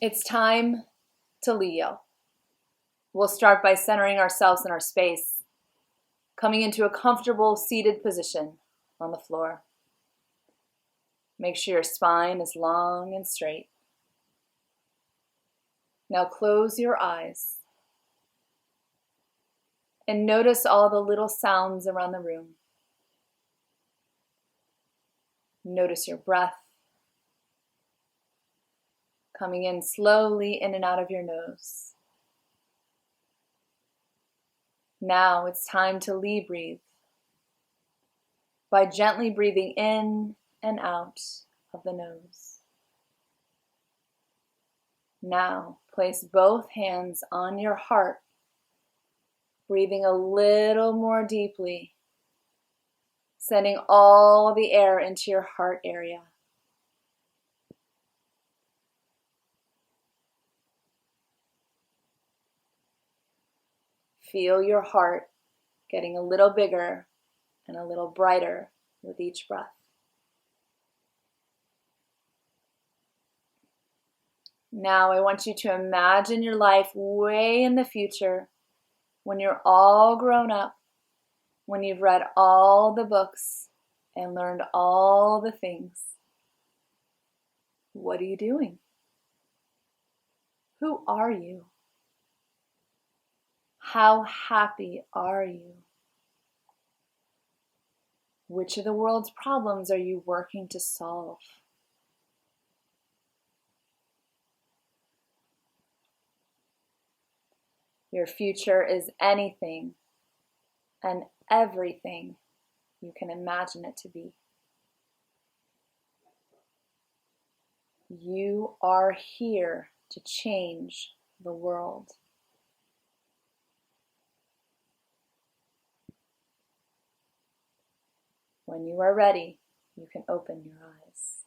It's time to LiYo. We'll start by centering ourselves in our space, coming into a comfortable seated position on the floor. Make sure your spine is long and straight. Now close your eyes and notice all the little sounds around the room. Notice your breath coming in slowly in and out of your nose. Now it's time to LiBreathe by gently breathing in and out of the nose. Now place both hands on your heart, breathing a little more deeply, sending all the air into your heart area. Feel your heart getting a little bigger and a little brighter with each breath. Now I want you to imagine your life way in the future, when you're all grown up, when you've read all the books and learned all the things. What are you doing? Who are you? How happy are you? Which of the world's problems are you working to solve? Your future is anything and everything you can imagine it to be. You are here to change the world. When you are ready, you can open your eyes.